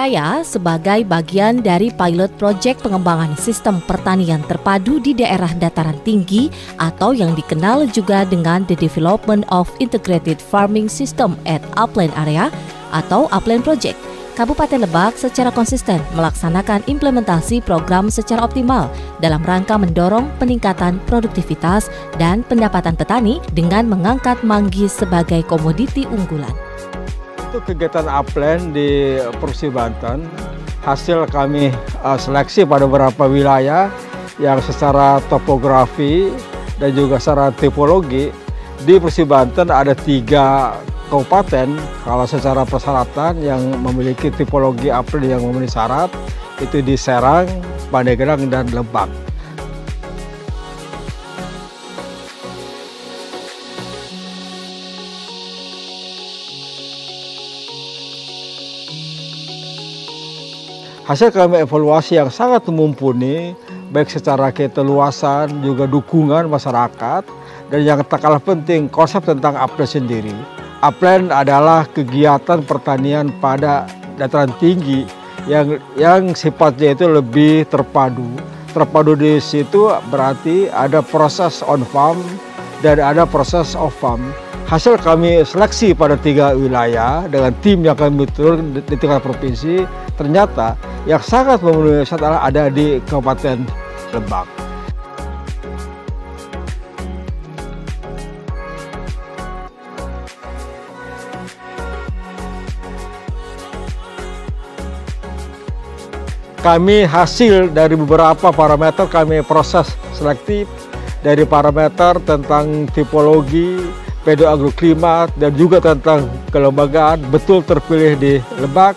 Jaya sebagai bagian dari pilot project pengembangan sistem pertanian terpadu di daerah dataran tinggi atau yang dikenal juga dengan The Development of Integrated Farming System at Upland Area atau Upland Project. Kabupaten Lebak secara konsisten melaksanakan implementasi program secara optimal dalam rangka mendorong peningkatan produktivitas dan pendapatan petani dengan mengangkat manggis sebagai komoditi unggulan. Untuk kegiatan Upland di Provinsi Banten, hasil kami seleksi pada beberapa wilayah yang secara topografi dan juga secara tipologi. Di Provinsi Banten ada 3 kabupaten kalau secara persyaratan yang memiliki tipologi Upland yang memenuhi syarat, itu di Serang, Pandeglang, dan Lebak. Hasil kami evaluasi yang sangat mumpuni, baik secara keteluasan juga dukungan masyarakat, dan yang tak kalah penting konsep tentang Upland sendiri. Upland adalah kegiatan pertanian pada dataran tinggi yang sifatnya itu lebih terpadu. Terpadu di situ berarti ada proses on farm dan ada proses off farm. Hasil kami seleksi pada 3 wilayah dengan tim yang kami turun di tingkat provinsi, ternyata yang sangat memenuhi syarat adalah ada di Kabupaten Lebak. Kami hasil dari beberapa parameter kami proses selektif, dari parameter tentang tipologi, pedoagroklimat, dan juga tentang kelembagaan betul terpilih di Lebak,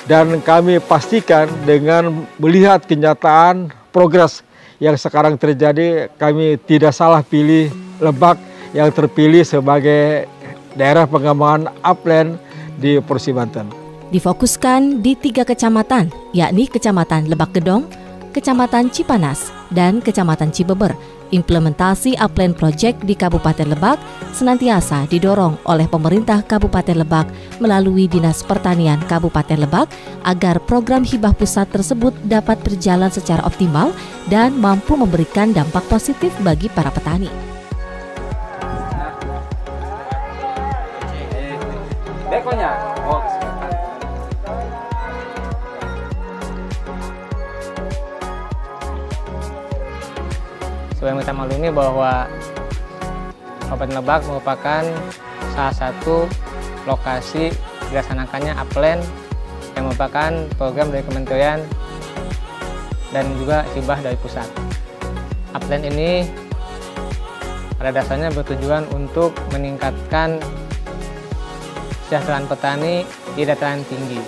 dan kami pastikan dengan melihat kenyataan progres yang sekarang terjadi, kami tidak salah pilih Lebak yang terpilih sebagai daerah pengembangan Upland di Provinsi Banten. Difokuskan di 3 kecamatan, yakni Kecamatan Lebak Gedong, Kecamatan Cipanas, dan Kecamatan Cibeber. Implementasi Upland Project di Kabupaten Lebak senantiasa didorong oleh pemerintah Kabupaten Lebak melalui Dinas Pertanian Kabupaten Lebak agar program hibah pusat tersebut dapat berjalan secara optimal dan mampu memberikan dampak positif bagi para petani. Yang kita maklumi bahwa Kabupaten Lebak merupakan salah satu lokasi dilaksanakannya Upland yang merupakan program dari Kementerian dan juga hibah dari pusat. Upland ini pada dasarnya bertujuan untuk meningkatkan kesejahteraan petani di dataran tinggi.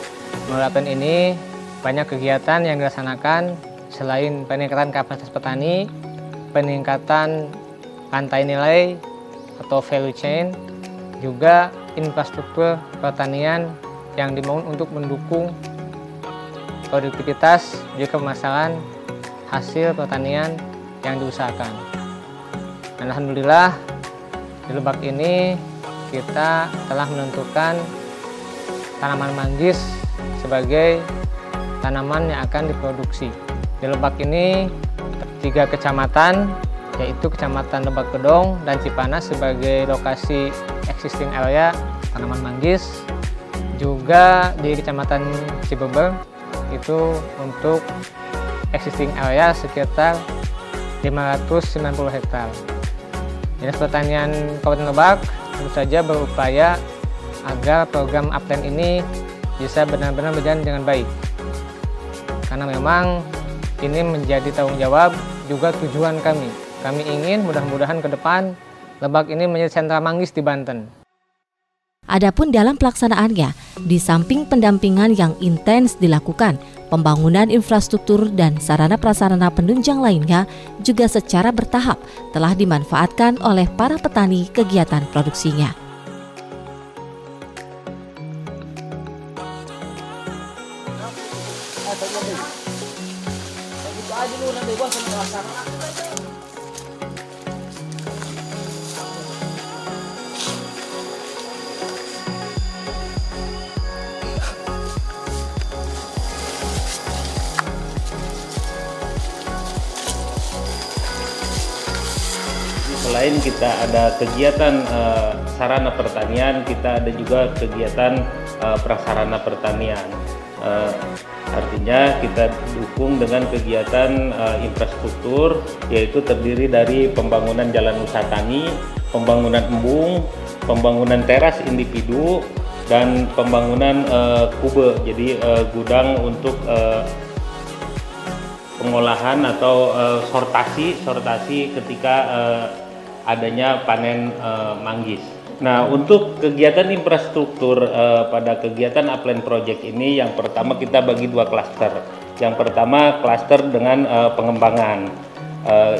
Melalui Upland ini banyak kegiatan yang dilaksanakan selain peningkatan kapasitas petani, peningkatan rantai nilai atau value chain, juga infrastruktur pertanian yang dibangun untuk mendukung produktivitas juga pemasaran hasil pertanian yang diusahakan. Dan alhamdulillah di Lebak ini kita telah menentukan tanaman manggis sebagai tanaman yang akan diproduksi. Di Lebak ini 3 kecamatan, yaitu Kecamatan Lebak Gedong dan Cipanas sebagai lokasi existing area tanaman manggis. Juga di Kecamatan Cibeber itu untuk existing area sekitar 590 hektar. Dinas Pertanian Kabupaten Lebak tentu saja berupaya agar program Upland ini bisa benar-benar berjalan dengan baik. Karena memang ini menjadi tanggung jawab juga tujuan kami. Kami ingin mudah-mudahan ke depan Lebak ini menjadi sentra manggis di Banten. Adapun dalam pelaksanaannya, di samping pendampingan yang intens dilakukan, pembangunan infrastruktur dan sarana-prasarana penunjang lainnya juga secara bertahap telah dimanfaatkan oleh para petani kegiatan produksinya. selain kita ada kegiatan sarana pertanian, kita ada juga kegiatan prasarana pertanian. Artinya kita dukung dengan kegiatan infrastruktur, yaitu terdiri dari pembangunan jalan usaha tani, pembangunan embung, pembangunan teras individu, dan pembangunan kube, jadi gudang untuk pengolahan atau sortasi ketika adanya panen manggis. Nah, untuk kegiatan infrastruktur pada kegiatan Upland Project ini, yang pertama kita bagi dua klaster. Yang pertama klaster dengan pengembangan.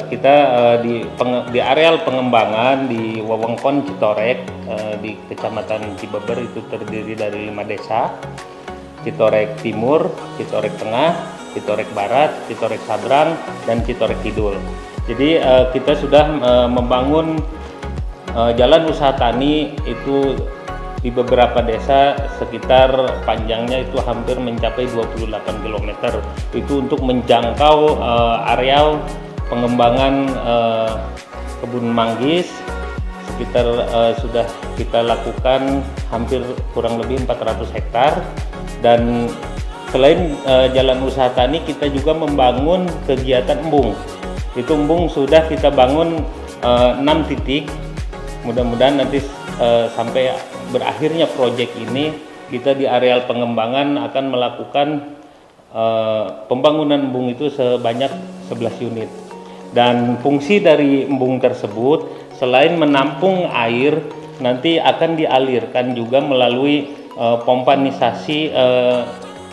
Kita di areal pengembangan di wewengkon Citorek di Kecamatan Cibeber itu terdiri dari 5 desa: Citorek Timur, Citorek Tengah, Citorek Barat, Citorek Sabrang, dan Citorek Kidul. Jadi kita sudah membangun jalan usaha tani itu di beberapa desa, sekitar panjangnya itu hampir mencapai 28 km. Itu untuk menjangkau areal pengembangan kebun manggis. Sekitar sudah kita lakukan hampir kurang lebih 400 hektar. Dan selain jalan usaha tani, kita juga membangun kegiatan embung. Itu embung sudah kita bangun 6 titik. Mudah-mudahan nanti sampai berakhirnya proyek ini, kita di areal pengembangan akan melakukan pembangunan embung itu sebanyak 11 unit. Dan fungsi dari embung tersebut selain menampung air, nanti akan dialirkan juga melalui pompanisasi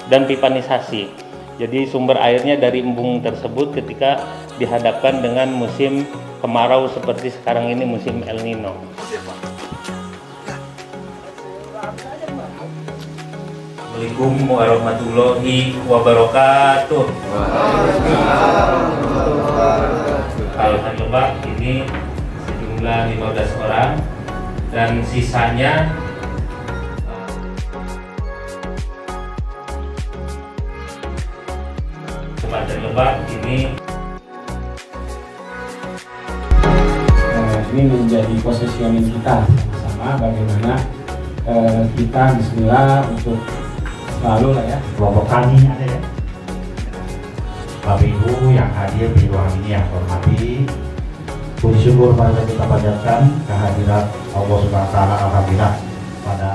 dan pipanisasi. Jadi sumber airnya dari embung tersebut ketika dihadapkan dengan musim kemarau seperti sekarang ini, musim El Nino. Assalamualaikum warahmatullahi wabarakatuh. Kalau Lebak ini sejumlah 15 orang dan sisanya Kabupaten Lebak ini menjadi positioning kita sama bagaimana kita bismillah untuk selalu lah ya, kelompok tani ada ya, Bapak Ibu yang hadir di ruangan ini yang hormati, puji syukur pada kita panjatkan kehadirat Allah Subhanahu wa Ta'ala. Alhamdulillah pada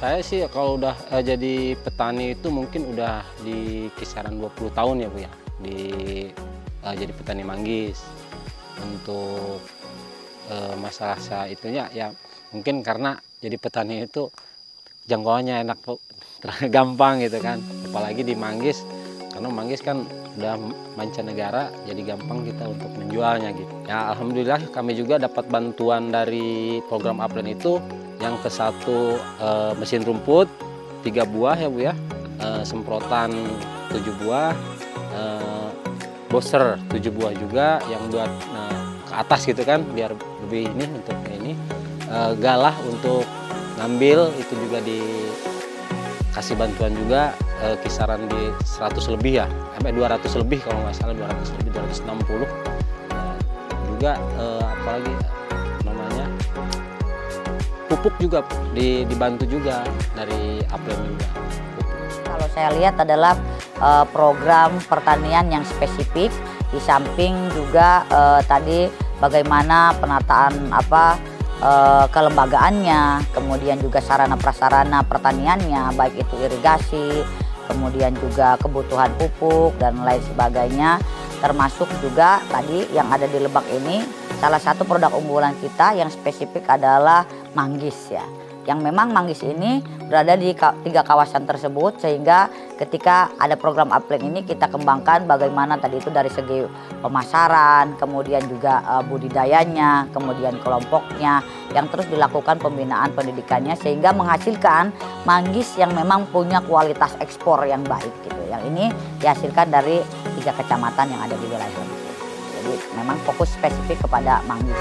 saya sih kalau udah jadi petani itu mungkin udah di kisaran 20 tahun ya Bu ya, jadi petani manggis. Untuk masalah itunya ya mungkin karena jadi petani itu jangkauannya enak, gampang gitu kan, apalagi di manggis, karena manggis kan udah mancanegara, jadi gampang kita untuk menjualnya gitu. Ya alhamdulillah kami juga dapat bantuan dari program Upland itu. Yang ke-1 mesin rumput 3 buah ya Bu ya, semprotan 7 buah, booster 7 buah juga yang buat ke atas gitu kan, biar lebih ini untuk ini, galah untuk ngambil itu juga dikasih bantuan juga, kisaran di 100 lebih ya, sampai 200 lebih kalau nggak salah, 200 lebih, 260 juga, apalagi namanya pupuk juga dibantu juga dari Upland juga. Kalau saya lihat adalah program pertanian yang spesifik, di samping juga tadi bagaimana penataan kelembagaannya, kemudian juga sarana prasarana pertaniannya, baik itu irigasi, kemudian juga kebutuhan pupuk dan lain sebagainya, termasuk juga tadi yang ada di Lebak ini salah satu produk unggulan kita yang spesifik adalah manggis ya. Yang memang manggis ini berada di 3 kawasan tersebut, sehingga ketika ada program Upland ini kita kembangkan bagaimana tadi itu dari segi pemasaran, kemudian juga budidayanya, kemudian kelompoknya, yang terus dilakukan pembinaan pendidikannya sehingga menghasilkan manggis yang memang punya kualitas ekspor yang baik gitu. Yang ini dihasilkan dari 3 kecamatan yang ada di wilayah Lebak. Jadi memang fokus spesifik kepada manggis.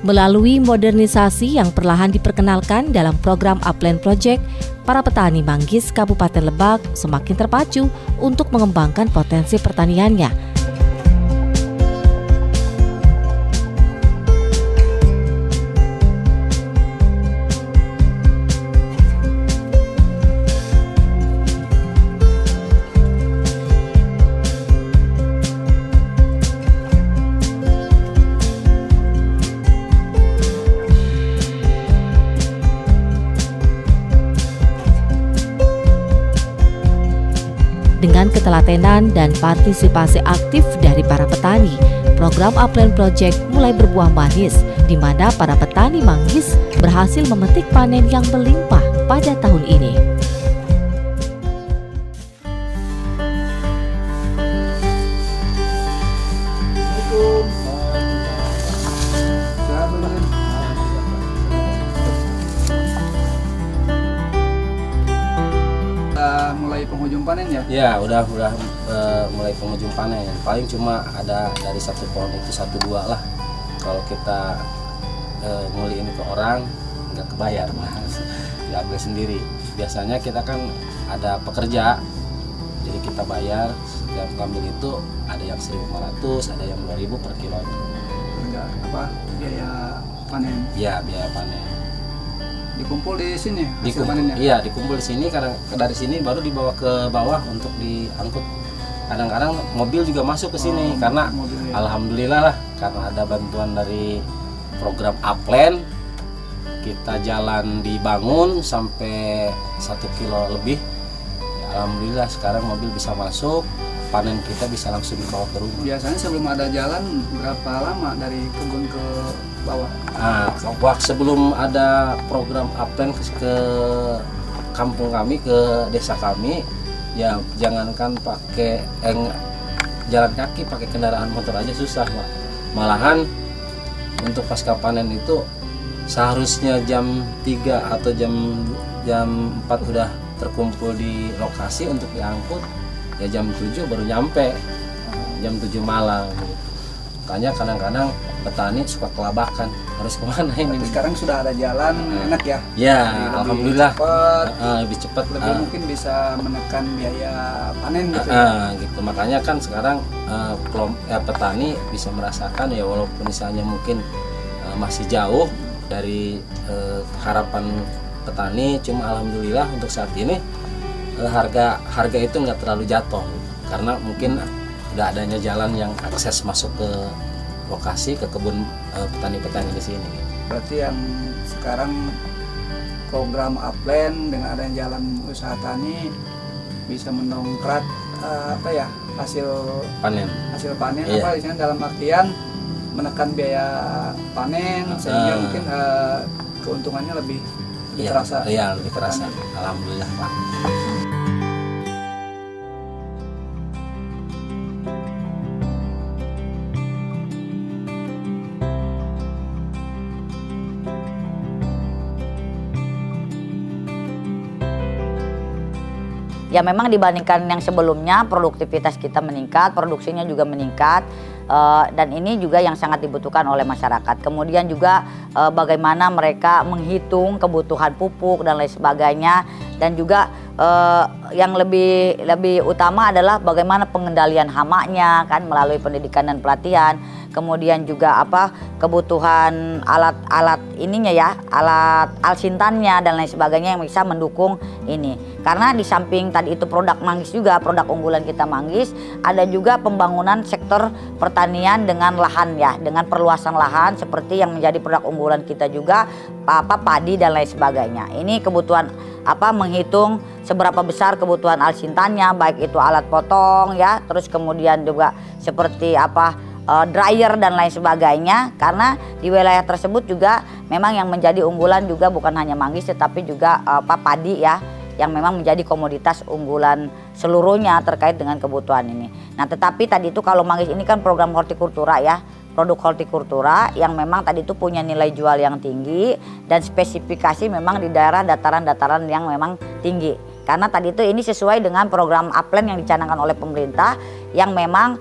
Melalui modernisasi yang perlahan diperkenalkan dalam program Upland Project, para petani manggis Kabupaten Lebak semakin terpacu untuk mengembangkan potensi pertaniannya. Dengan ketelatenan dan partisipasi aktif dari para petani, program Upland Project mulai berbuah manis, di mana para petani manggis berhasil memetik panen yang melimpah pada tahun ini. Mulai penghujung panen ya? Ya, udah mulai penghujung panen. Paling cuma ada dari satu pohon itu 1-2 lah. Kalau kita nguli ini ke orang nggak kebayar, mas. Diambil sendiri. Biasanya kita kan ada pekerja, jadi kita bayar setiap ngambil itu ada yang 1.500, ada yang 2.000 per kilo. Enggak apa biaya panen? Iya, biaya panen. Dikumpul di sini hasil panennya? Iya, dikumpul di sini, karena dari sini baru dibawa ke bawah untuk diangkut. Kadang-kadang mobil juga masuk ke sini karena mobil, ya. Alhamdulillah lah, karena ada bantuan dari program Upland, kita jalan dibangun sampai 1 kilo lebih. Ya, alhamdulillah sekarang mobil bisa masuk, panen kita bisa langsung dibawa ke rumah. Biasanya sebelum ada jalan berapa lama dari kebun ke bawah? Nah, sebelum ada program Upland ke kampung kami, ke desa kami, ya jangankan pakai jalan kaki, pakai kendaraan motor aja susah, Pak. Malahan untuk pasca panen itu seharusnya jam 3 atau jam 4 udah terkumpul di lokasi untuk diangkut, ya jam 7 baru nyampe, jam 7 malam. Makanya kadang-kadang petani suka kelabakan, harus kemana ini? Tapi sekarang sudah ada jalan, enak ya? Ya, alhamdulillah. Lebih cepat, lebih mungkin bisa menekan biaya panen gitu. Gitu. Makanya kan sekarang petani bisa merasakan, ya walaupun misalnya mungkin masih jauh dari harapan petani, cuma alhamdulillah untuk saat ini harga itu nggak terlalu jatuh, karena mungkin udah adanya jalan yang akses masuk ke lokasi, ke kebun petani-petani di sini. Berarti yang sekarang program Upland dengan adanya jalan usaha tani bisa mendongkrak hasil panen. Iya. Apa isinya dalam artian menekan biaya panen, sehingga mungkin keuntungannya lebih terasa. Iya, lebih terasa. Alhamdulillah, Pak. ya memang dibandingkan yang sebelumnya produktivitas kita meningkat, produksinya juga meningkat. Dan ini juga yang sangat dibutuhkan oleh masyarakat. Kemudian juga bagaimana mereka menghitung kebutuhan pupuk dan lain sebagainya, dan juga yang lebih utama adalah bagaimana pengendalian hamanya kan melalui pendidikan dan pelatihan. Kemudian juga kebutuhan alat ininya ya, alat alsintannya dan lain sebagainya yang bisa mendukung ini. Karena di samping tadi itu produk manggis juga, produk unggulan kita manggis, ada juga pembangunan sektor pertanian dengan lahan ya, dengan perluasan lahan seperti yang menjadi produk unggulan kita juga padi dan lain sebagainya. Ini kebutuhan menghitung seberapa besar kebutuhan alsintannya, baik itu alat potong ya, terus kemudian juga seperti dryer dan lain sebagainya. Karena di wilayah tersebut juga memang yang menjadi unggulan juga bukan hanya manggis tetapi juga padi ya, yang memang menjadi komoditas unggulan seluruhnya terkait dengan kebutuhan ini. Nah tetapi tadi itu kalau manggis ini kan program hortikultura ya, produk hortikultura yang memang tadi itu punya nilai jual yang tinggi dan spesifikasi memang di daerah dataran-dataran yang memang tinggi. Karena tadi itu ini sesuai dengan program Upland yang dicanangkan oleh pemerintah yang memang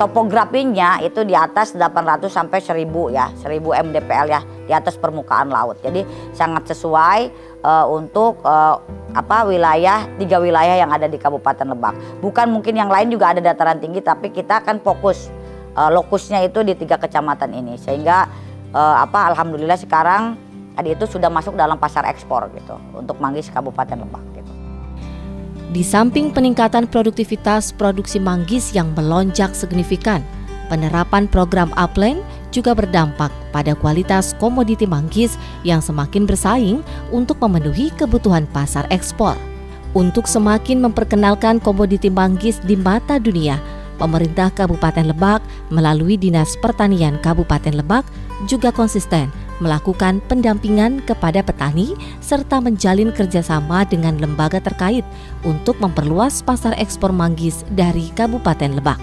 topografinya itu di atas 800 sampai 1000 ya, 1000 mdpl ya, di atas permukaan laut. Jadi sangat sesuai untuk wilayah 3 wilayah yang ada di Kabupaten Lebak. Bukan mungkin yang lain juga ada dataran tinggi, tapi kita akan fokus lokusnya itu di 3 kecamatan ini, sehingga alhamdulillah sekarang tadi itu sudah masuk dalam pasar ekspor gitu untuk manggis Kabupaten Lebak gitu. Di samping peningkatan produktivitas produksi manggis yang melonjak signifikan, penerapan program Upland juga berdampak pada kualitas komoditi manggis yang semakin bersaing untuk memenuhi kebutuhan pasar ekspor. Untuk semakin memperkenalkan komoditi manggis di mata dunia, pemerintah Kabupaten Lebak melalui Dinas Pertanian Kabupaten Lebak juga konsisten melakukan pendampingan kepada petani serta menjalin kerjasama dengan lembaga terkait untuk memperluas pasar ekspor manggis dari Kabupaten Lebak.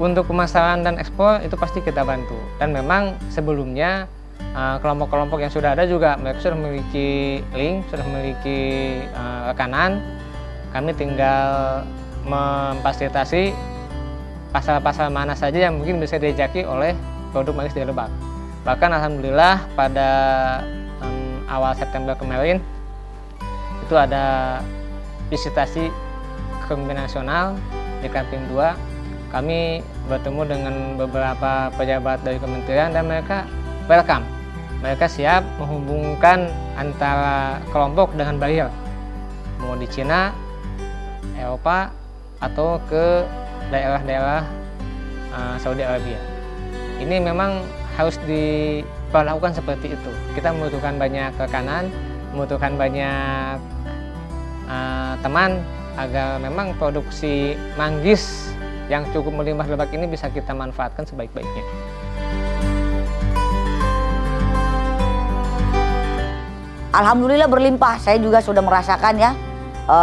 Untuk pemasaran dan ekspor itu pasti kita bantu, dan memang sebelumnya kelompok-kelompok yang sudah ada juga mereka sudah memiliki link, sudah memiliki rekanan. Kami tinggal memfasilitasi pasar-pasar mana saja yang mungkin bisa dijaki oleh produk manggis dari Lebak. Bahkan alhamdulillah pada awal September kemarin itu ada visitasi kepemimpinan nasional di Kamping 2. Kami bertemu dengan beberapa pejabat dari kementerian dan mereka welcome. Mereka siap menghubungkan antara kelompok dengan buyer, mau di Cina, Eropa, atau ke daerah-daerah Saudi Arabia. Ini memang harus diperlakukan seperti itu. Kita membutuhkan banyak rekanan, membutuhkan banyak teman agar memang produksi manggis yang cukup melimpah Lebak ini bisa kita manfaatkan sebaik-baiknya. Alhamdulillah berlimpah. Saya juga sudah merasakan ya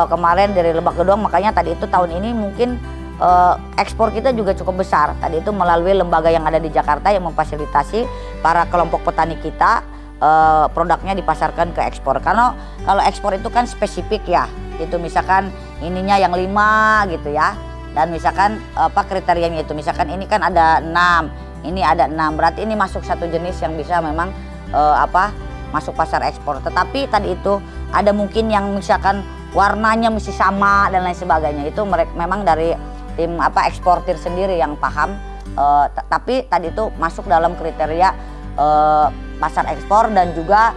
kemarin dari Lebak Gedong, makanya tadi itu tahun ini mungkin ekspor kita juga cukup besar. Tadi itu melalui lembaga yang ada di Jakarta yang memfasilitasi para kelompok petani kita produknya dipasarkan ke ekspor. Karena kalau ekspor itu kan spesifik ya, itu misalkan ininya yang 5 gitu ya, dan misalkan kriterianya itu misalkan ini kan ada 6, ini ada 6, berarti ini masuk satu jenis yang bisa memang masuk pasar ekspor. Tetapi tadi itu ada mungkin yang misalkan warnanya mesti sama dan lain sebagainya, itu mereka memang dari tim eksportir sendiri yang paham, tapi tadi itu masuk dalam kriteria pasar ekspor dan juga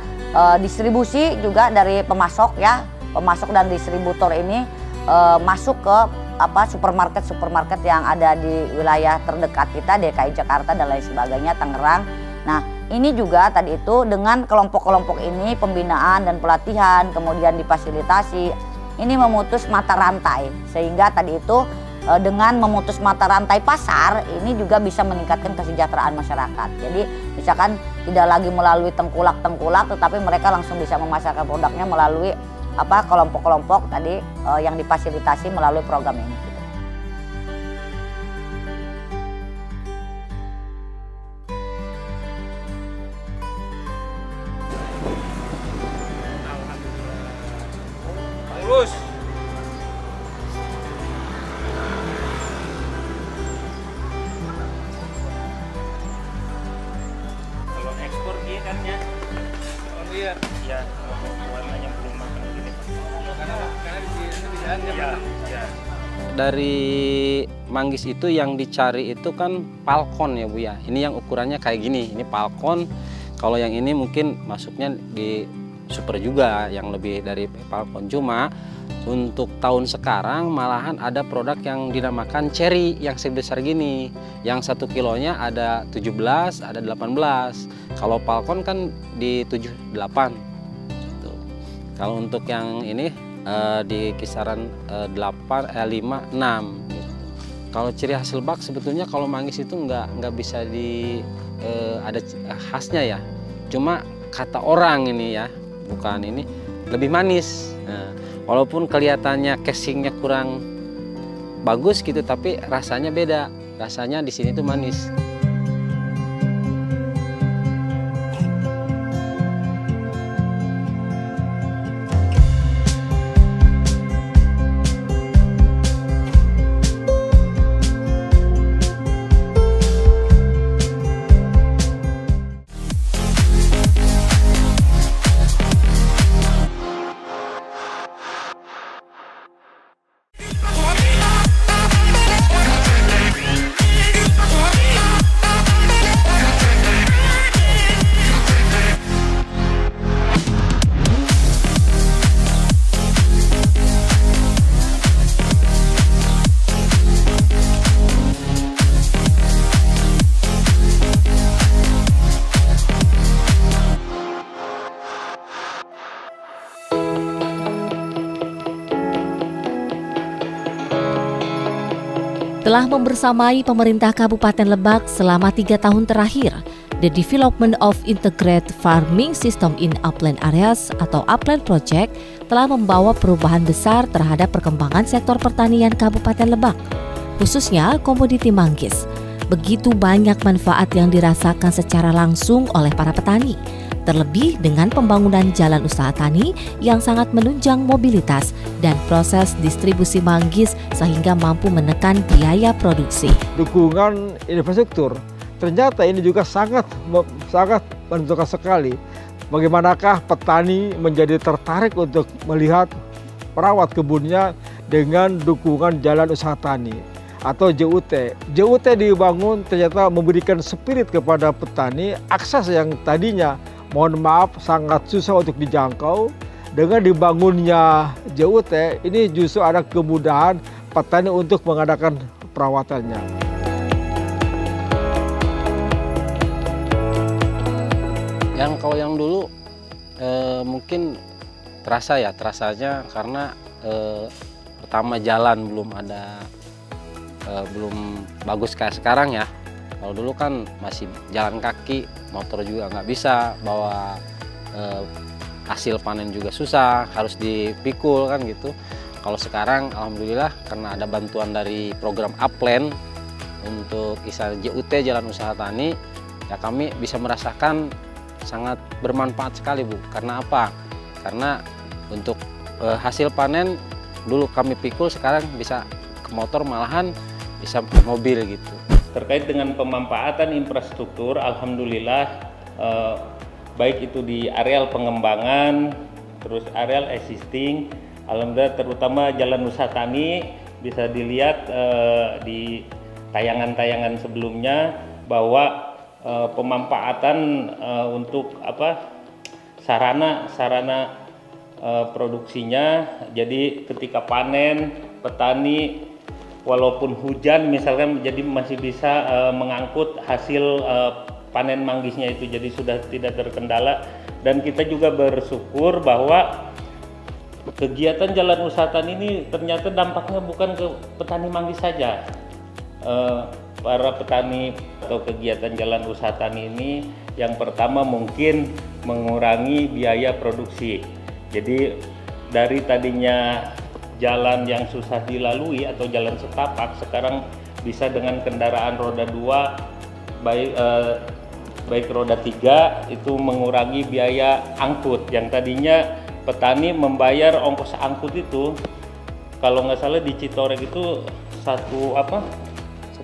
distribusi juga dari pemasok ya, pemasok dan distributor ini masuk ke supermarket yang ada di wilayah terdekat kita, DKI Jakarta dan lain sebagainya, Tangerang. Nah ini juga tadi itu dengan kelompok-kelompok ini pembinaan dan pelatihan, kemudian difasilitasi, ini memutus mata rantai, sehingga tadi itu dengan memutus mata rantai pasar ini juga bisa meningkatkan kesejahteraan masyarakat. Jadi misalkan tidak lagi melalui tengkulak-tengkulak, tetapi mereka langsung bisa memasarkan produknya melalui kelompok-kelompok tadi yang difasilitasi melalui program ini. Lulus. ya warnanya belum makan gini. Karena di jalan ya. Dari manggis itu yang dicari itu kan falcon ya Bu ya. Ini yang ukurannya kayak gini, ini falcon. Kalau yang ini mungkin masuknya di super juga yang lebih dari falcon. Cuma untuk tahun sekarang malahan ada produk yang dinamakan cherry yang sebesar gini. Yang 1 kilonya ada 17, ada 18. Kalau falcon kan di 78. Gitu. Kalau untuk yang ini di kisaran 5, 6 gitu. Kalau ciri hasil bak sebetulnya kalau manggis itu nggak bisa ada khasnya ya. Cuma kata orang ini ya, bukan ini lebih manis. Nah, walaupun kelihatannya casingnya kurang bagus gitu, tapi rasanya beda. Rasanya di sini tuh manis. Telah membersamai pemerintah Kabupaten Lebak selama 3 tahun terakhir, The Development of Integrated Farming System in Upland Areas atau Upland Project telah membawa perubahan besar terhadap perkembangan sektor pertanian Kabupaten Lebak, khususnya komoditi manggis. Begitu banyak manfaat yang dirasakan secara langsung oleh para petani, terlebih dengan pembangunan jalan usaha tani yang sangat menunjang mobilitas dan proses distribusi manggis sehingga mampu menekan biaya produksi. Dukungan infrastruktur ternyata ini juga sangat menentukan sekali bagaimanakah petani menjadi tertarik untuk melihat merawat kebunnya dengan dukungan jalan usaha tani atau JUT. JUT dibangun ternyata memberikan spirit kepada petani, akses yang tadinya mohon maaf sangat susah untuk dijangkau. Dengan dibangunnya JUT ini justru ada kemudahan petani untuk mengadakan perawatannya. Kalau yang dulu mungkin terasanya karena pertama jalan belum bagus kayak sekarang ya. Kalau dulu kan masih jalan kaki, motor juga nggak bisa, bawa hasil panen juga susah, harus dipikul kan gitu. Kalau sekarang alhamdulillah karena ada bantuan dari program Upland untuk istilah JUT Jalan Usaha Tani, ya kami bisa merasakan sangat bermanfaat sekali Bu. Karena apa? Karena untuk hasil panen dulu kami pikul, sekarang bisa ke motor, malahan bisa ke mobil gitu. Terkait dengan pemanfaatan infrastruktur, alhamdulillah baik itu di areal pengembangan, terus areal existing, alhamdulillah terutama jalan usaha tani bisa dilihat di tayangan-tayangan sebelumnya bahwa pemanfaatan untuk sarana produksinya. Jadi ketika panen petani walaupun hujan misalkan jadi masih bisa mengangkut hasil panen manggisnya itu, jadi sudah tidak terkendala. Dan kita juga bersyukur bahwa kegiatan jalan usaha tani ini ternyata dampaknya bukan ke petani manggis saja. Para petani atau kegiatan jalan usaha tani ini yang pertama mungkin mengurangi biaya produksi. Jadi dari tadinya jalan yang susah dilalui atau jalan setapak, sekarang bisa dengan kendaraan roda 2 baik roda 3 itu mengurangi biaya angkut. Yang tadinya petani membayar ongkos angkut itu kalau nggak salah di Citorek itu satu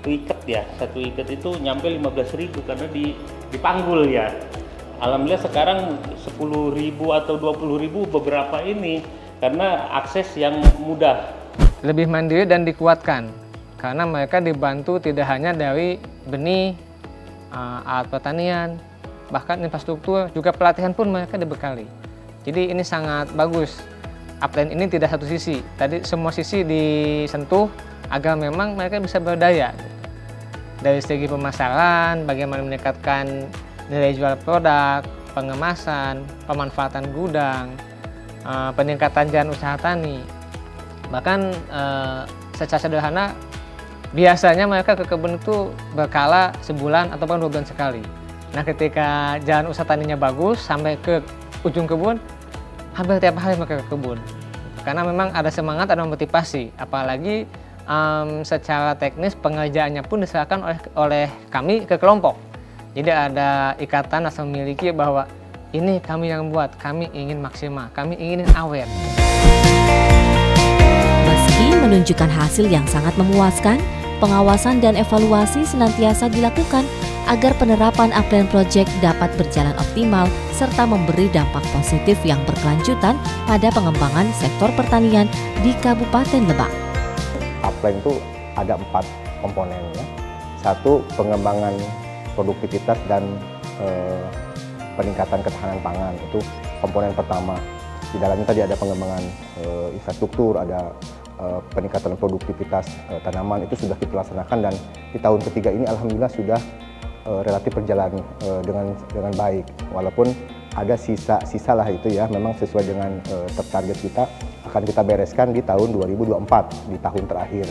iket itu nyampe 15.000 karena dipanggul ya. Alhamdulillah sekarang 10.000 atau 20.000 beberapa ini karena akses yang mudah. Lebih mandiri dan dikuatkan karena mereka dibantu tidak hanya dari benih, alat pertanian, bahkan infrastruktur, juga pelatihan pun mereka dibekali. Jadi ini sangat bagus. Upline ini tidak satu sisi, tadi semua sisi disentuh agar memang mereka bisa berdaya. Dari segi pemasaran, bagaimana meningkatkan nilai jual produk, pengemasan, pemanfaatan gudang, peningkatan jalan usaha tani. Bahkan secara sederhana, biasanya mereka ke kebun itu berkala sebulan atau 2 bulan sekali. Nah, ketika jalan usaha taninya bagus sampai ke ujung kebun, hampir tiap hari mereka ke kebun. Karena memang ada semangat, ada motivasi. Apalagi secara teknis pengerjaannya pun diserahkan oleh kami ke kelompok. Jadi ada ikatan rasa memiliki bahwa ini kami yang buat, kami ingin maksimal, kami ingin awet. Meski menunjukkan hasil yang sangat memuaskan, pengawasan dan evaluasi senantiasa dilakukan agar penerapan Upland Project dapat berjalan optimal serta memberi dampak positif yang berkelanjutan pada pengembangan sektor pertanian di Kabupaten Lebak. Upland itu ada 4 komponennya. 1, pengembangan produktivitas dan peningkatan ketahanan pangan, itu komponen pertama. Di dalamnya tadi ada pengembangan infrastruktur, ada peningkatan produktivitas tanaman, itu sudah kita laksanakan, dan di tahun ketiga ini alhamdulillah sudah relatif berjalan dengan baik. Walaupun ada sisa lah itu ya, memang sesuai dengan target kita akan kita bereskan di tahun 2024, di tahun terakhir.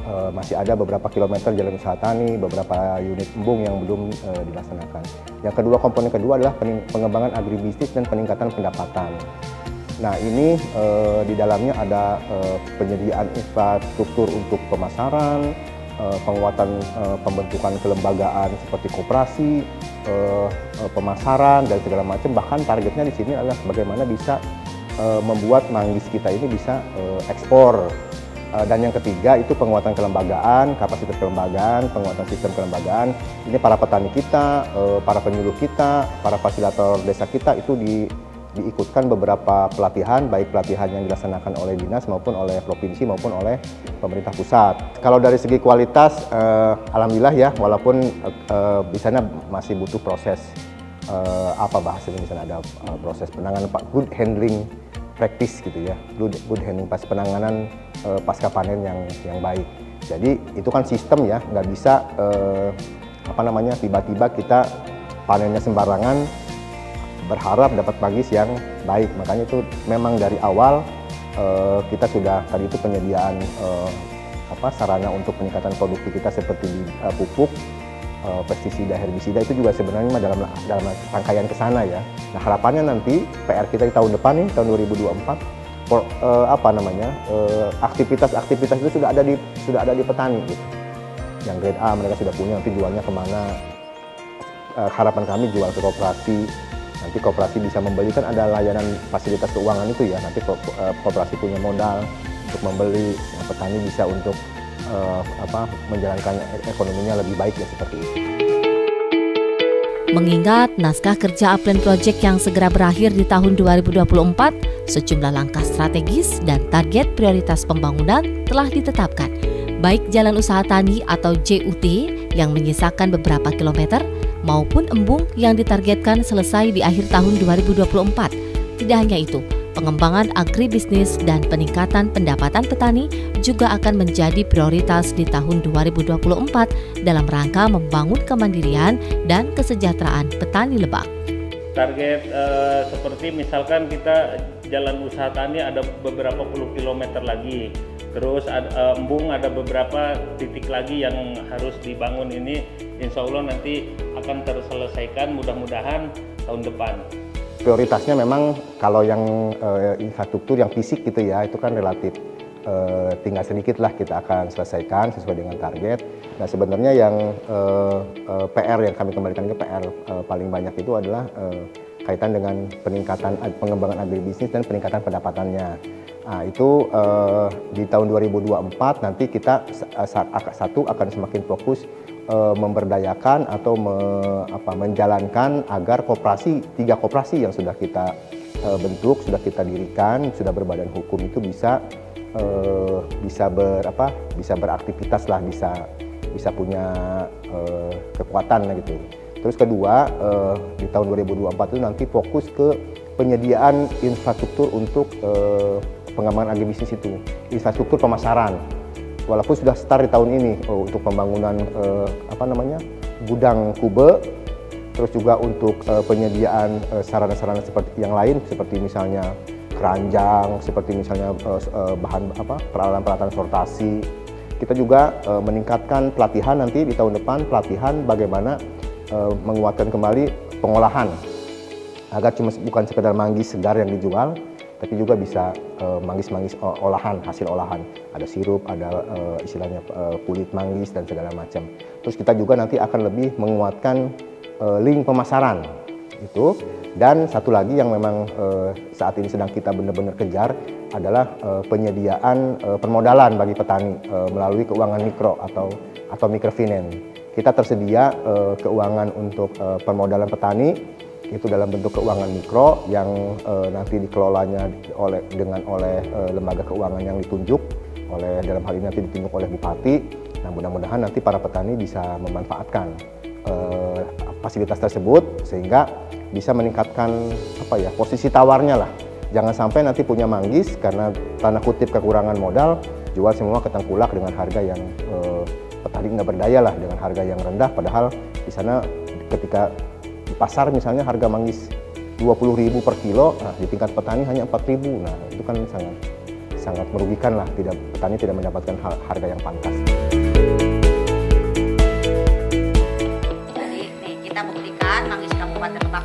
Masih ada beberapa kilometer jalan usaha tani, beberapa unit embung yang belum dilaksanakan. Yang kedua, komponen kedua adalah pengembangan agribisnis dan peningkatan pendapatan. Nah, ini di dalamnya ada penyediaan infrastruktur untuk pemasaran, penguatan pembentukan kelembagaan seperti koperasi, pemasaran dan segala macam. Bahkan targetnya di sini adalah bagaimana bisa membuat manggis kita ini bisa ekspor. Dan yang ketiga itu penguatan kelembagaan, kapasitas kelembagaan, penguatan sistem kelembagaan. Ini para petani kita, para penyuluh kita, para fasilitator desa kita itu diikutkan beberapa pelatihan, baik pelatihan yang dilaksanakan oleh dinas maupun oleh provinsi maupun oleh pemerintah pusat. Kalau dari segi kualitas, alhamdulillah ya, walaupun di sana masih butuh proses apa bahasanya, di sana ada proses penanganan good handling practice gitu ya, good handling pas penanganan pasca panen yang baik. Jadi itu kan sistem ya, nggak bisa tiba-tiba kita panennya sembarangan berharap dapat manggis yang baik. Makanya itu memang dari awal kita sudah tadi itu penyediaan sarana untuk peningkatan produktivitas seperti pupuk, pestisida, herbisida, itu juga sebenarnya dalam rangkaian ke sana ya. Nah, harapannya nanti PR kita di tahun depan nih, tahun 2024, aktivitas-aktivitas itu sudah ada di petani gitu. Yang grade A mereka sudah punya, nanti jualnya kemana? Harapan kami jual ke koperasi. Nanti koperasi bisa membeli, kan ada layanan fasilitas keuangan itu ya. Nanti koperasi punya modal untuk membeli, petani bisa untuk menjalankan ekonominya lebih baik ya, seperti itu. Mengingat naskah kerja Upland Project yang segera berakhir di tahun 2024, sejumlah langkah strategis dan target prioritas pembangunan telah ditetapkan, baik jalan usaha tani atau JUT yang menyisakan beberapa kilometer, maupun embung yang ditargetkan selesai di akhir tahun 2024. Tidak hanya itu, pengembangan agribisnis dan peningkatan pendapatan petani juga akan menjadi prioritas di tahun 2024 dalam rangka membangun kemandirian dan kesejahteraan petani Lebak. Target seperti misalkan kita jalan usaha tani ada beberapa puluh kilometer lagi, terus embung ada beberapa titik lagi yang harus dibangun. Ini insya Allah nanti akan terselesaikan mudah-mudahan tahun depan. Prioritasnya memang kalau yang infrastruktur yang fisik gitu ya, itu kan relatif tinggal sedikit lah kita akan selesaikan sesuai dengan target. Nah, sebenarnya yang PR yang kami kembalikan ke PR paling banyak itu adalah kaitan dengan pengembangan agribisnis dan peningkatan pendapatannya. Nah, itu di tahun 2024 nanti kita akan semakin fokus memberdayakan atau menjalankan agar tiga koperasi yang sudah kita bentuk, sudah kita dirikan, sudah berbadan hukum itu bisa beraktivitas lah, bisa punya kekuatan gitu. Terus kedua, di tahun 2024 itu nanti fokus ke penyediaan infrastruktur untuk pengembangan agribisnis itu, infrastruktur pemasaran. Walaupun sudah start di tahun ini untuk pembangunan gudang kube, terus juga untuk penyediaan sarana-sarana seperti yang lain, seperti misalnya keranjang, seperti misalnya peralatan-peralatan sortasi. Kita juga meningkatkan pelatihan nanti di tahun depan, pelatihan bagaimana menguatkan kembali pengolahan agar bukan sekedar manggis segar yang dijual, tapi juga bisa manggis-manggis olahan, hasil olahan. Ada sirup, ada istilahnya kulit manggis dan segala macam. Terus kita juga nanti akan lebih menguatkan link pemasaran itu. Dan satu lagi yang memang saat ini sedang kita benar-benar kejar adalah penyediaan permodalan bagi petani melalui keuangan mikro atau microfinance. Kita tersedia keuangan untuk permodalan petani itu dalam bentuk keuangan mikro yang nanti dikelolanya oleh lembaga keuangan yang ditunjuk dalam hal ini nanti ditunjuk oleh bupati. Nah, mudah-mudahan nanti para petani bisa memanfaatkan fasilitas tersebut sehingga bisa meningkatkan posisi tawarnya lah. Jangan sampai nanti punya manggis karena tanda kutip kekurangan modal, jual semua ke tengkulak dengan harga yang petani nggak berdaya lah, dengan harga yang rendah, padahal di sana ketika di pasar misalnya harga manggis 20.000 per kilo, nah di tingkat petani hanya 4.000. Nah, itu kan sangat merugikan lah, petani tidak mendapatkan harga yang pantas. Jadi nih kita buktikan manggis Kabupaten Lebak.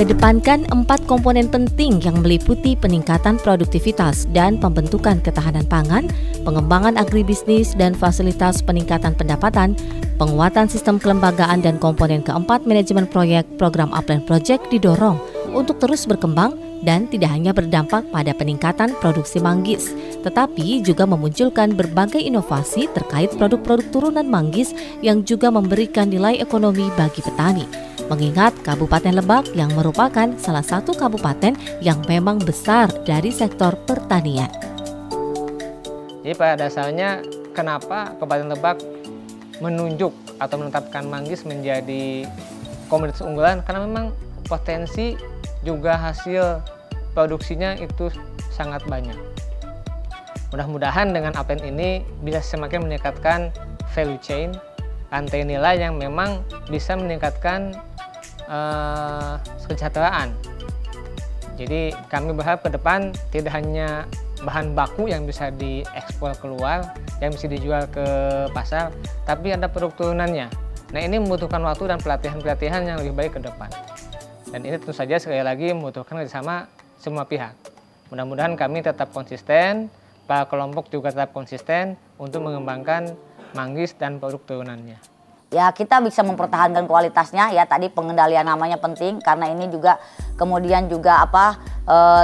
mengedepankan 4 komponen penting yang meliputi peningkatan produktivitas dan pembentukan ketahanan pangan, pengembangan agribisnis dan fasilitas peningkatan pendapatan, penguatan sistem kelembagaan dan komponen keempat manajemen proyek program Upland Project didorong untuk terus berkembang dan tidak hanya berdampak pada peningkatan produksi manggis, tetapi juga memunculkan berbagai inovasi terkait produk-produk turunan manggis yang juga memberikan nilai ekonomi bagi petani. Mengingat Kabupaten Lebak yang merupakan salah satu kabupaten yang memang besar dari sektor pertanian. Jadi pada dasarnya kenapa Kabupaten Lebak menunjuk atau menetapkan manggis menjadi komoditas unggulan, karena memang potensi juga hasil produksinya itu sangat banyak. Mudah-mudahan dengan Upland ini bisa semakin meningkatkan value chain, rantai nilai yang memang bisa meningkatkan kesejahteraan. Jadi kami berharap ke depan tidak hanya bahan baku yang bisa diekspor keluar, yang bisa dijual ke pasar, tapi ada produk turunannya. Nah, ini membutuhkan waktu dan pelatihan-pelatihan yang lebih baik ke depan. Dan ini tentu saja sekali lagi membutuhkan kerjasama semua pihak. Mudah-mudahan kami tetap konsisten, para kelompok juga tetap konsisten untuk mengembangkan manggis dan produk turunannya. Ya, kita bisa mempertahankan kualitasnya ya, tadi pengendalian namanya penting karena ini juga kemudian juga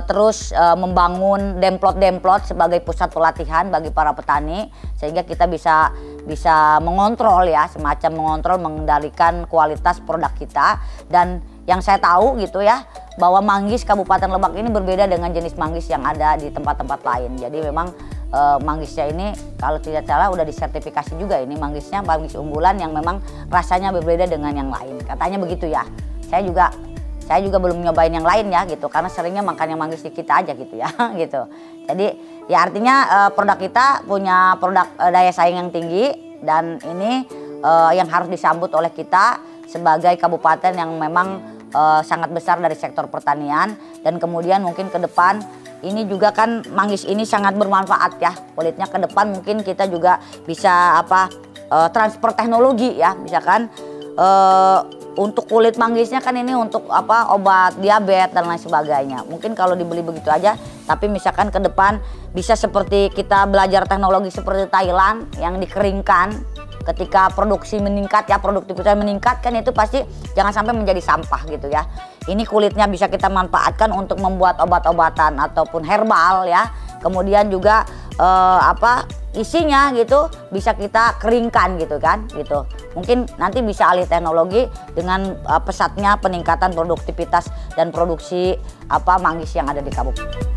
terus membangun demplot-demplot sebagai pusat pelatihan bagi para petani sehingga kita bisa mengontrol ya, semacam mengontrol mengendalikan kualitas produk kita. Dan yang saya tahu gitu ya, bahwa manggis Kabupaten Lebak ini berbeda dengan jenis manggis yang ada di tempat-tempat lain. Jadi memang manggisnya ini kalau tidak salah udah disertifikasi juga, ini manggis unggulan yang memang rasanya berbeda dengan yang lain. Katanya begitu ya. Saya juga belum nyobain yang lain ya gitu, karena seringnya makan yang manggis di kita aja gitu ya gitu. Jadi ya artinya produk kita punya produk daya saing yang tinggi, dan ini yang harus disambut oleh kita sebagai kabupaten yang memang sangat besar dari sektor pertanian. Dan kemudian mungkin ke depan ini juga kan manggis ini sangat bermanfaat ya, kulitnya ke depan mungkin kita juga bisa transfer teknologi ya, misalkan untuk kulit manggisnya kan ini untuk obat diabetes dan lain sebagainya. Mungkin kalau dibeli begitu aja, tapi misalkan ke depan bisa seperti kita belajar teknologi seperti Thailand yang dikeringkan. Ketika produksi meningkat ya, produktivitas meningkat kan, itu pasti jangan sampai menjadi sampah gitu ya. Ini kulitnya bisa kita manfaatkan untuk membuat obat-obatan ataupun herbal ya. Kemudian juga isinya gitu bisa kita keringkan gitu kan gitu. Mungkin nanti bisa alih teknologi dengan pesatnya peningkatan produktivitas dan produksi manggis yang ada di kabupaten.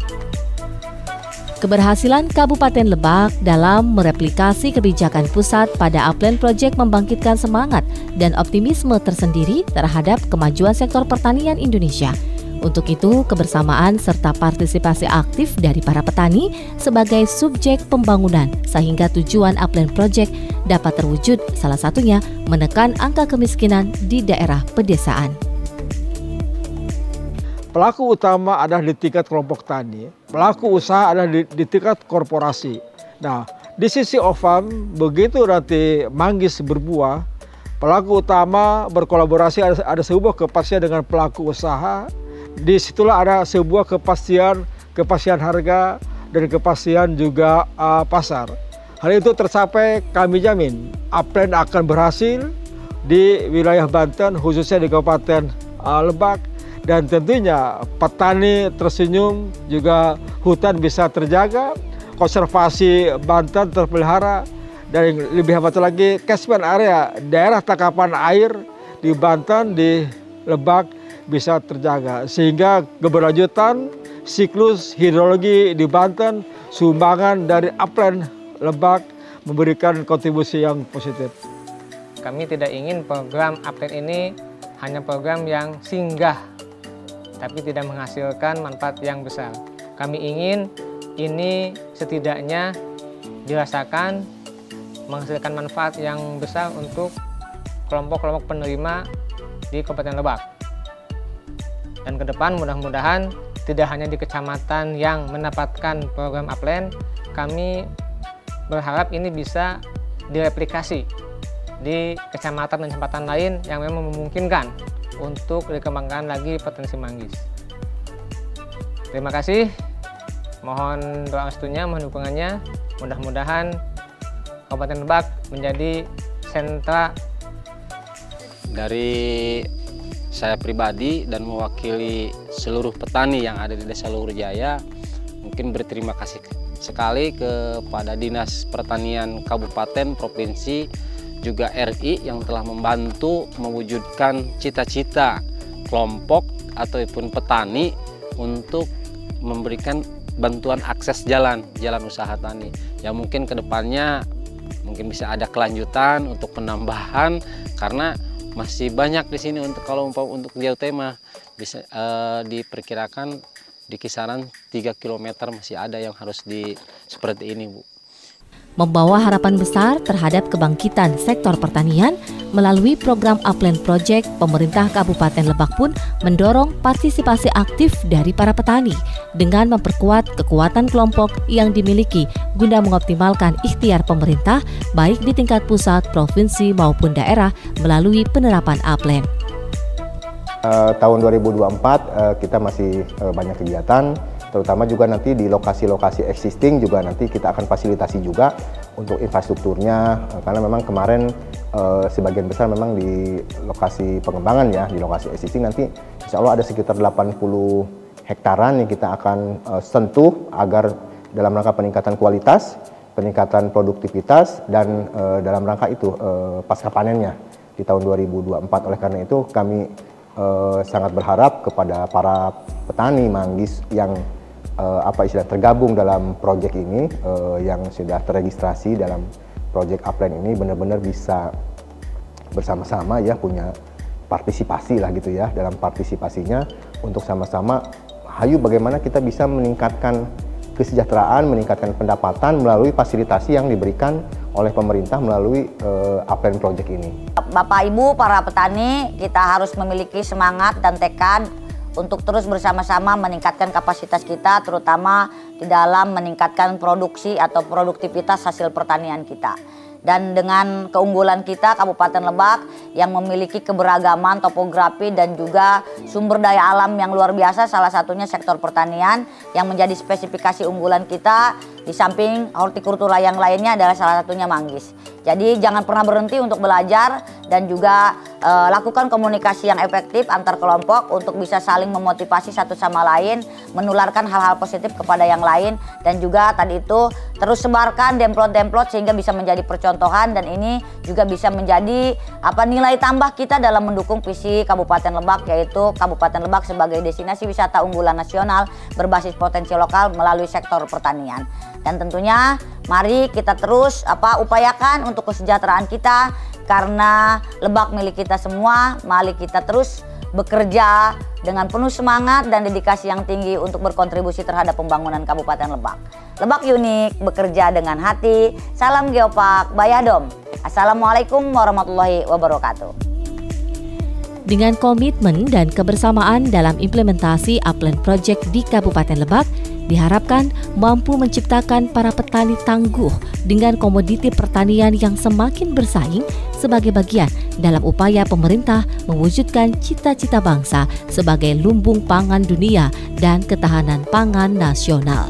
Keberhasilan Kabupaten Lebak dalam mereplikasi kebijakan pusat pada Upland Project membangkitkan semangat dan optimisme tersendiri terhadap kemajuan sektor pertanian Indonesia. Untuk itu, kebersamaan serta partisipasi aktif dari para petani sebagai subjek pembangunan sehingga tujuan Upland Project dapat terwujud, salah satunya menekan angka kemiskinan di daerah pedesaan. Pelaku utama adalah di tingkat kelompok tani, pelaku usaha adalah di tingkat korporasi. Nah, di sisi off-farm, begitu nanti manggis berbuah, pelaku utama berkolaborasi, ada sebuah kepastian dengan pelaku usaha. Disitulah ada sebuah kepastian harga dan kepastian juga pasar. Hal itu tercapai, kami jamin Upland akan berhasil di wilayah Banten, khususnya di Kabupaten Lebak. Dan tentunya petani tersenyum, juga hutan bisa terjaga, konservasi Banten terpelihara, dan yang lebih hebat lagi catchment area daerah tangkapan air di Banten, di Lebak bisa terjaga. Sehingga keberlanjutan siklus hidrologi di Banten, sumbangan dari Upland Lebak memberikan kontribusi yang positif. Kami tidak ingin program Upland ini hanya program yang singgah, tapi tidak menghasilkan manfaat yang besar. Kami ingin ini setidaknya dirasakan menghasilkan manfaat yang besar untuk kelompok-kelompok penerima di Kabupaten Lebak. Dan ke depan mudah-mudahan tidak hanya di kecamatan yang mendapatkan program Upland, kami berharap ini bisa direplikasi di kecamatan dan kecamatan lain yang memang memungkinkan untuk dikembangkan lagi potensi manggis. Terima kasih, mohon doa restunya, mohon dukungannya. Mudah-mudahan Kabupaten Lebak menjadi sentra. Dari saya pribadi dan mewakili seluruh petani yang ada di Desa Luhur Jaya, mungkin berterima kasih sekali kepada Dinas Pertanian Kabupaten, Provinsi, juga RI yang telah membantu mewujudkan cita-cita kelompok ataupun petani untuk memberikan bantuan akses jalan usaha tani. Ya mungkin kedepannya mungkin bisa ada kelanjutan untuk penambahan, karena masih banyak di sini untuk jauh tema bisa diperkirakan di kisaran 3 km masih ada yang harus seperti ini, Bu. Membawa harapan besar terhadap kebangkitan sektor pertanian melalui program Upland Project, pemerintah Kabupaten Lebak pun mendorong partisipasi aktif dari para petani dengan memperkuat kekuatan kelompok yang dimiliki guna mengoptimalkan ikhtiar pemerintah baik di tingkat pusat, provinsi maupun daerah melalui penerapan Upland. Tahun 2024 kita masih banyak kegiatan, terutama juga nanti di lokasi-lokasi existing juga nanti kita akan fasilitasi juga untuk infrastrukturnya, karena memang kemarin sebagian besar memang di lokasi pengembangan ya, di lokasi existing nanti insya Allah ada sekitar 80 hektaran yang kita akan sentuh agar dalam rangka peningkatan kualitas, peningkatan produktivitas, dan dalam rangka itu pasca panennya di tahun 2024. Oleh karena itu kami sangat berharap kepada para petani manggis yang tergabung dalam proyek ini, yang sudah terregistrasi dalam proyek Upland ini, benar-benar bisa bersama-sama ya punya partisipasi lah gitu ya, dalam partisipasinya untuk sama-sama hayu bagaimana kita bisa meningkatkan kesejahteraan, meningkatkan pendapatan melalui fasilitasi yang diberikan oleh pemerintah melalui Upland Project ini. Bapak Ibu para petani, kita harus memiliki semangat dan tekad untuk terus bersama-sama meningkatkan kapasitas kita, terutama di dalam meningkatkan produksi atau produktivitas hasil pertanian kita. Dan dengan keunggulan kita Kabupaten Lebak yang memiliki keberagaman topografi dan juga sumber daya alam yang luar biasa, salah satunya sektor pertanian yang menjadi spesifikasi unggulan kita, di samping hortikultura yang lainnya adalah salah satunya manggis. Jadi jangan pernah berhenti untuk belajar dan juga lakukan komunikasi yang efektif antar kelompok untuk bisa saling memotivasi satu sama lain, menularkan hal-hal positif kepada yang lain, dan juga tadi itu terus sebarkan demplot-demplot sehingga bisa menjadi percontohan, dan ini juga bisa menjadi nilai tambah kita dalam mendukung visi Kabupaten Lebak, yaitu Kabupaten Lebak sebagai destinasi wisata unggulan nasional berbasis potensi lokal melalui sektor pertanian. Dan tentunya mari kita terus upayakan untuk kesejahteraan kita, karena Lebak milik kita semua. Mari kita terus bekerja dengan penuh semangat dan dedikasi yang tinggi untuk berkontribusi terhadap pembangunan Kabupaten Lebak. Lebak unik, bekerja dengan hati. Salam Geopark Bayadom. Assalamualaikum warahmatullahi wabarakatuh. Dengan komitmen dan kebersamaan dalam implementasi Upland Project di Kabupaten Lebak, diharapkan mampu menciptakan para petani tangguh dengan komoditi pertanian yang semakin bersaing sebagai bagian dalam upaya pemerintah mewujudkan cita-cita bangsa sebagai lumbung pangan dunia dan ketahanan pangan nasional.